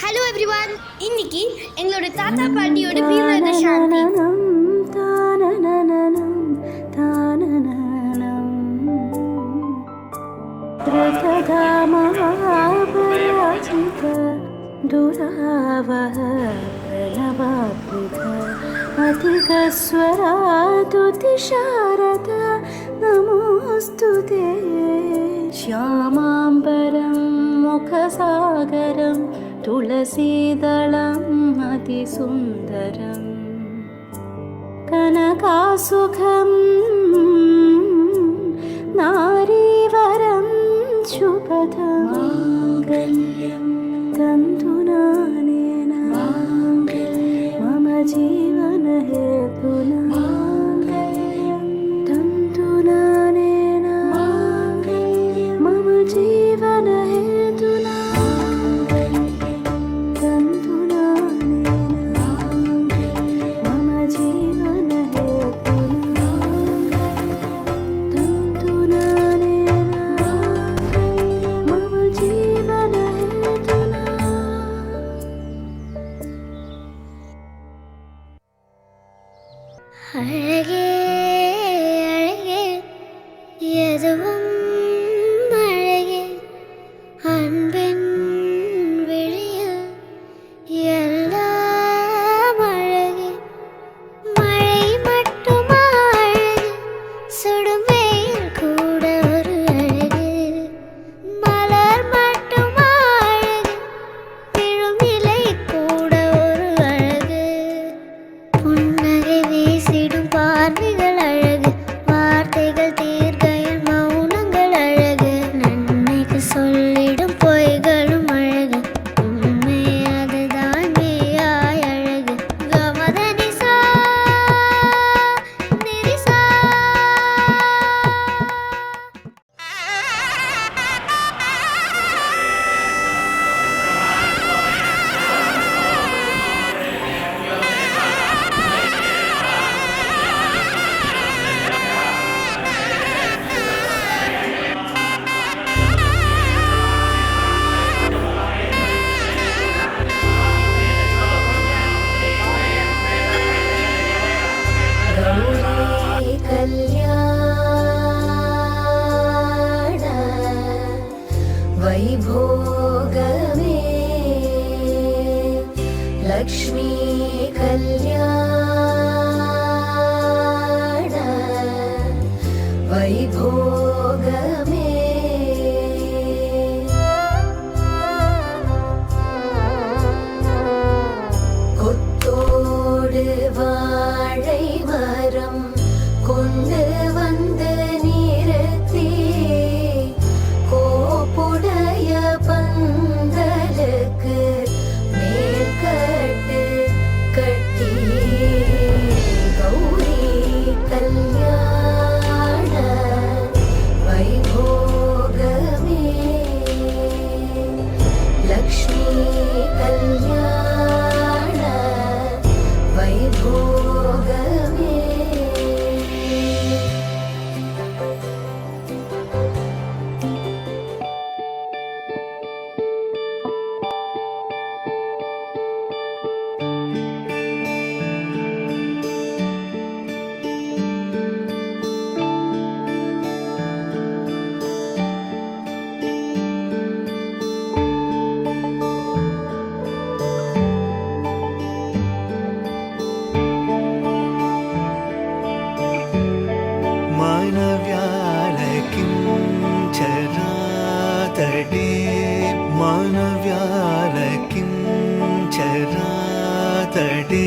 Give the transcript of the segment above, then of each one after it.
Hello everyone, இன்னைக்கு எங்களோட தாத்தா பாட்டியோட பிறந்த சாந்தி. अधिकस्वरातुतिशारदा नमोऽस्तुते श्यामाम्बरं मुखसागरं तुलसीदलम् अतिसुन्दरं कनकासुखं नारीवरं शुभदं माङ्गल्यं तन्तुनानेन मम जीवनहेतुना माङ्गल्यं तन्तुनानेन मम जीवनहेतुना அழகே அழகே எதுவும் அழகே அன்பின் விழியில் எல்லாம் அழகே மழை மட்டுமா அழகு சுடும் வெயில் கூட ஒரு அழகு மலர் மட்டுமா அழகு விழும் இலை கூட ஒரு அழகு புன்னகை வீசிடும் பார்வைகள் அழகு வார்த்தைகள் தீர்க்கையில் மௌனங்கள் அழகு நன்மைக்கு சொல்லிடும் பொய்களும் அழகு உண்மை அதுதான் மெய்யாய் அழகு கமதனிசா நிரிசா गौरी कल्याण वैभोगमे लक्ष्मी कल्याण वैभोगमे கொத்தோடு வாழை மரம் கொண்டு வந்து நிறுத்தி கோப்புடைய பந்தலுக்கு மேற்கட்டு கட்டி கௌரி கல்யாண வைபோகமே லக்ஷ்மி கல்யாண வைபோகமே मानव्यालकिञ्चरातटे मानव्यालकिञ्चरातटे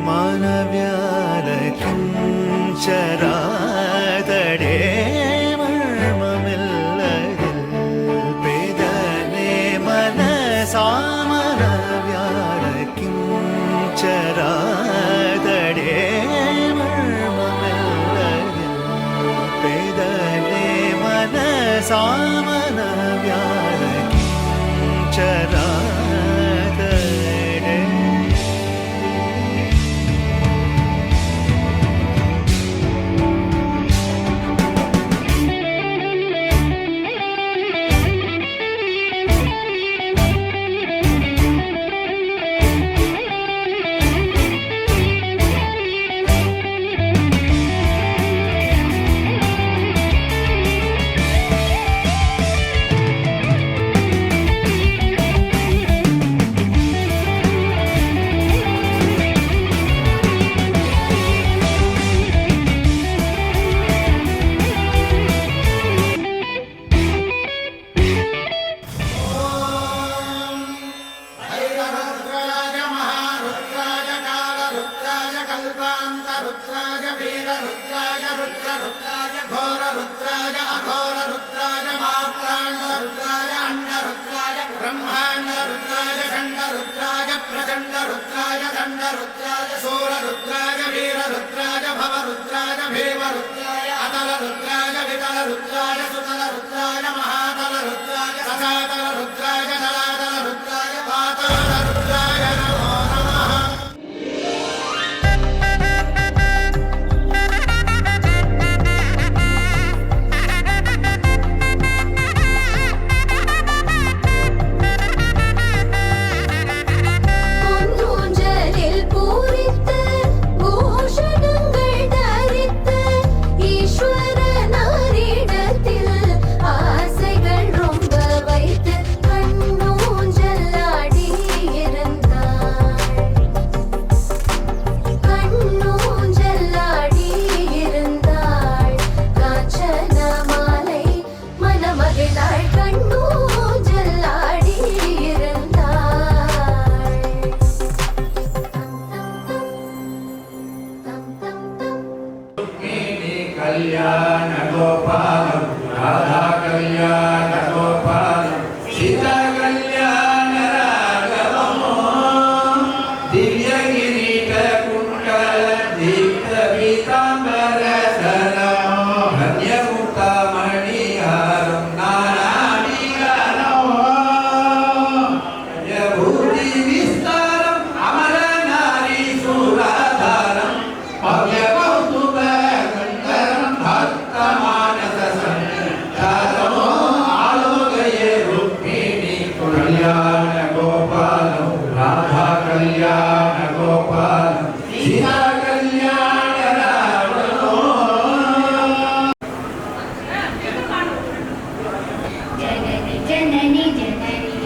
मानव्यालकिञ्चरातटे मर्ममिल्लदिल् पेदने मनसा मानव्यालकिञ्चरातटे सामनव्यालकिञ्चरातटे स्कन्दरुद्राय सूररुद्राय वीररुद्राय भवरुद्राय भीमरुद्राय अतलरुद्राय वितलरुद्राय सुतलरुद्राय महातलरुद्राय सजातलरुद्राय जलातलरुद्राय पातालरुद्राय नमो नमः। பொன்னூஞ்சலில் பூரித்த பூஷணங்கள் தரித்த ஈஸ்வரனாரிடத்தில் ஆசைகள் ரொம்ப வைத்து கண்ணூஞ்சல் ஆடி இருந்தாள். கண்ணூஞ்சல் ஆடி இருந்தாள். காஞ்சன மாலை மனமகிழாள். கண்ணூஞ்சல் ஆடி இருந்தாள். कल्याण गोपालम राधा कल्याण गोपालम सीता कल्याण राघवम दिव्य किरीट कुंडल दीप्त पीतांबर सरम धन्य मुक्ता मणिहारम नारायणो भूति विस्तारम अमर नारी सुराधारम भव्य कौतुक कल्याण गोपालम राधा कल्याण गोपालम सीता कल्याण रावणो जननी जननी जननी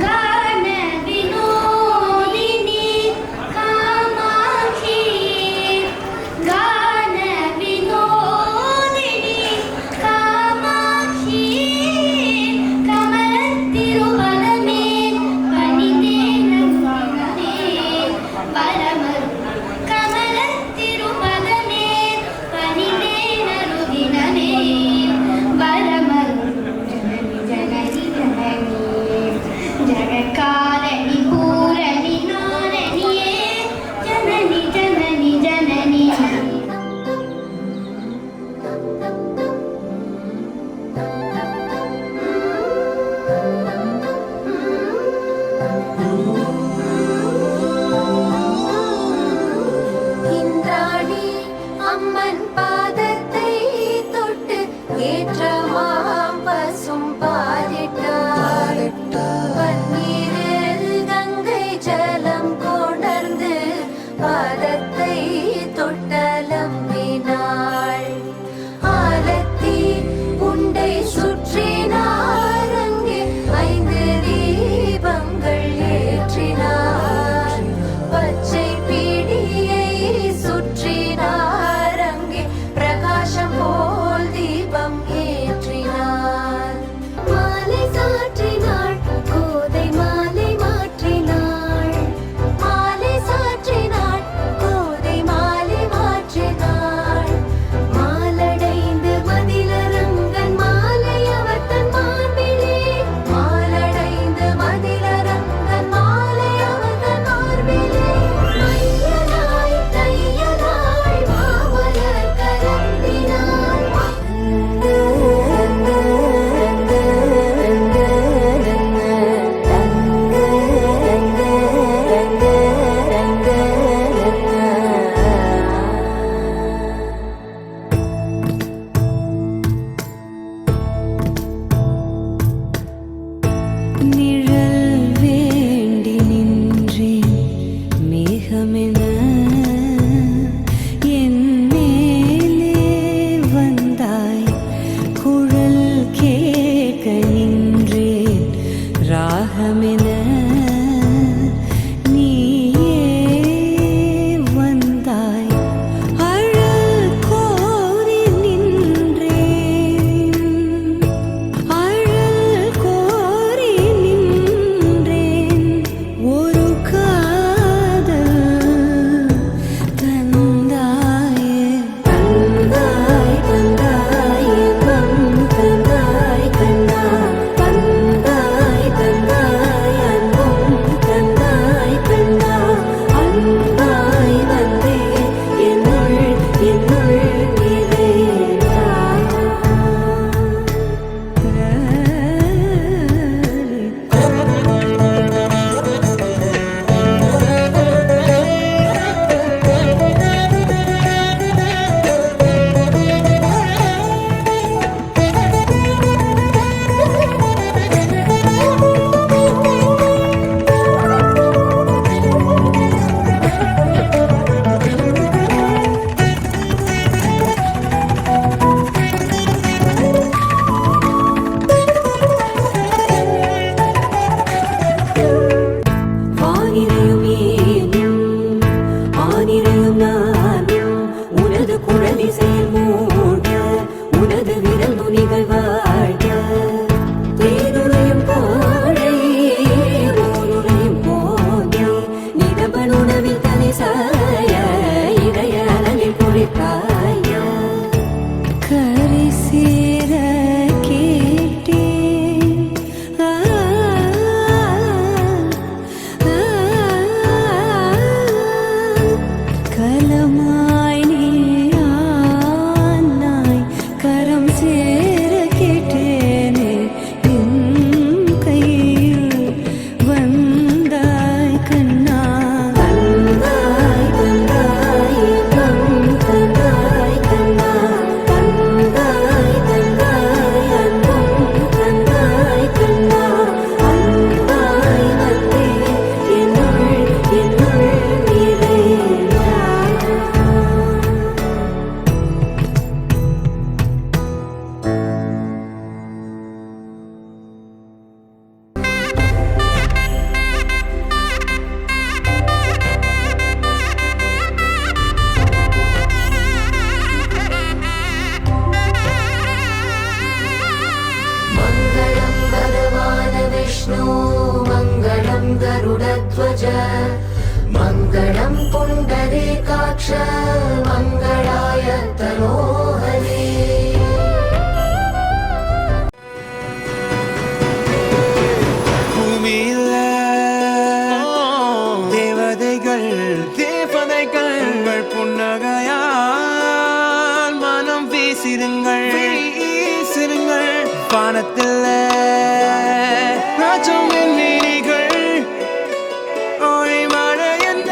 गान विनोदिनी कामाक्षी गान विनोदिनी कामाक्षी कमलतिरुवनमे पनिदेनरुदिनमे परमरु कमलतिरुवनमे पनिदेनरुदिनमे परमरु जननी जननी जगत्कारणि पूरणि नारणिये जननी जननी जननी இந்திராணி அம்மன் பாதத்தை தொட்டு ஏற்றமாம் பசும் பாலிட்டாள். பன்னீரில் கங்கை ஜலம் கொணர்ந்து பாதத்தை தொட்டலம்பினாள். ஆலத்தி உண்டை சுற்றினார். அங்கே 5 தீபங்கள் ஏற்றினார். பச்சை பீடியை சுற்றினார். அங்கே பிரகாசம் போல் தீபம் ஏற்றினார். மாலை சாற்றினாள். विष्णु मङ्गलं गरुडध्वज मङ्गलं पुण्डरीकाक्ष मङ्गलाय तनोहरे பூமியில தேவதைகள் புன்னகையால் மனம் வீசிருங்கள் வானத்தில் ராஜம் வெண்ணிலிகள் ஒளிமழை என்ன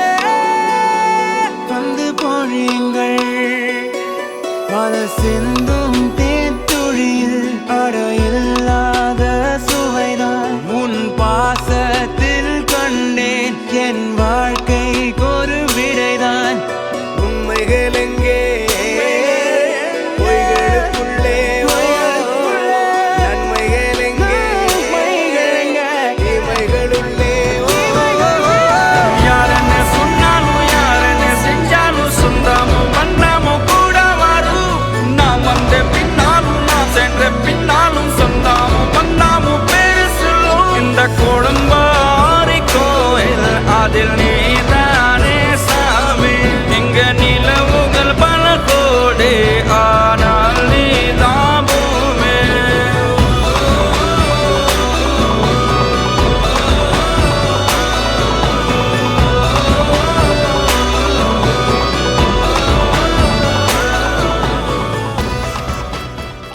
வந்து பொழியுங்கள் பல சிந்தும் தேத்துழியில் அடையில்லாத சுவைதான் உன் பாசத்தில் கண்டேன் என் வாழ்க்கைக்கு ஒரு விடைதான் உண்மைகள் எங்கே பொய்களுக்குள்ளே நன்மைகள் எங்கே இமைகளுள்ளே யார் என்ன சொன்னாலும் யார் என்ன செஞ்சாலும் சொந்தமும் வண்ணமும் கூட வரும் நான் வந்த பின்னாலும் நான் சென்ற பின்னாலும் சொந்தமும் வண்ணமும் பேரு சொல்லும் இந்த குடும்பாரி கோயில் அதில் நீதானே சாமி எங்க நிலவுகள் பல கோடி ஆனால் நீதான் பூமி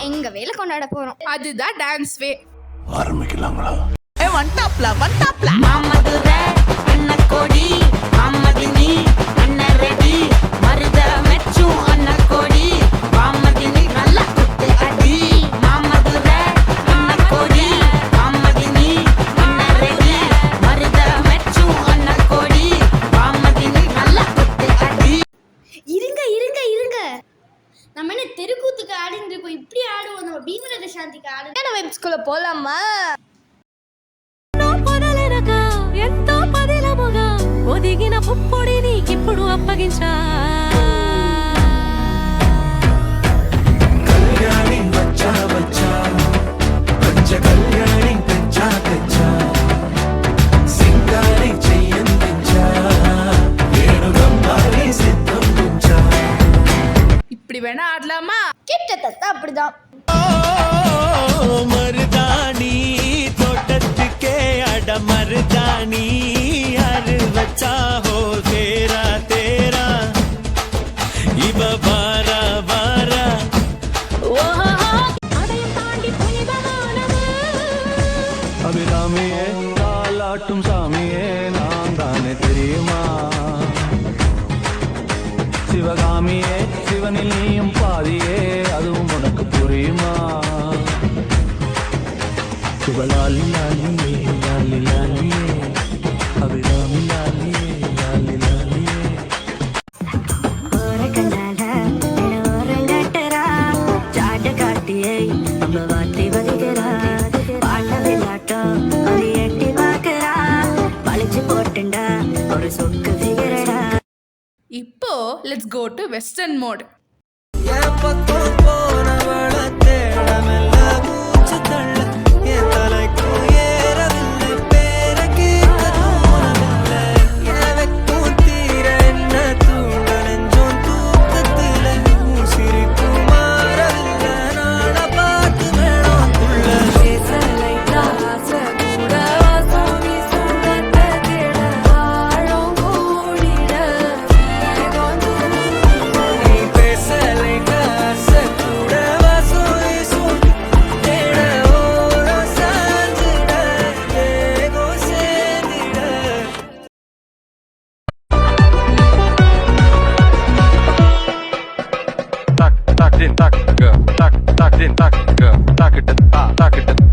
எங்க வேலை கொண்டாட போறோம். அதுதான் டான்ஸ் வே. ஆரம்பிக்கலாங்களா? மாமதுர அண்ண கோடி மாமதினி அண்ண ரெடி மருத மெச்சும் அண்ண கோடி மாமதினி நல்ல குத்து அடி மாமதுர அண்ண கோடி மாமதினி அண்ண ரெடி மருத மெச்சும் அண்ண கோடி மாமதினி நல்ல குத்து அடி இருங்க இருங்க இருங்க, நம்ம என்ன தெருக்கூத்துக்கு ஆடிட்டு இருக்கோம், இப்படி ஆடுவோம். நம்ம பீமநகர் சாந்திக்கு ஆடுவோம். வெப்ஸ்குள்ள போலாமா? ఎంతో పదిలముగా ఒదిగిన పుప్పొడి నీకిప్పుడు అప్పగించా కళ్యాణి వచ్చా వచ్చా పంచ కళ్యాణి తెచ్చా తెచ్చా సింగారి చెయ్యందించా ఏడు గంబారి సిద్ధం ఉంచా இப்படி வேணா ஆடலாமா? கிட்டத்தட்ட அப்படிதான். மருதாணி தோட்டத்துக்கே அட மருதாணி யாரு வச்சா ஹோ தேரா தேரா இவ வாரா வாரா அபிராமியே தாலாட்டும் சாமியே நான் தானே தெரியுமா சிவகாமியே சிவனில் நீயும் பாதியே அதுவும் உனக்கு புரியுமா சிவலாலி லாலியே லாலி லாலியே அபிராமி லாலியே லாலி லாலியே చాట కాటియే అమ్మవాటి వదిగరా పాట విలాటం అది ఎట్టి వాకరా పలిచి పోட்டுண்டா ஒரு சொக்கு ஃபிகரடா. இப்போ let's go to western mode. tak din tak, tak tak din tak, tak it, tak it.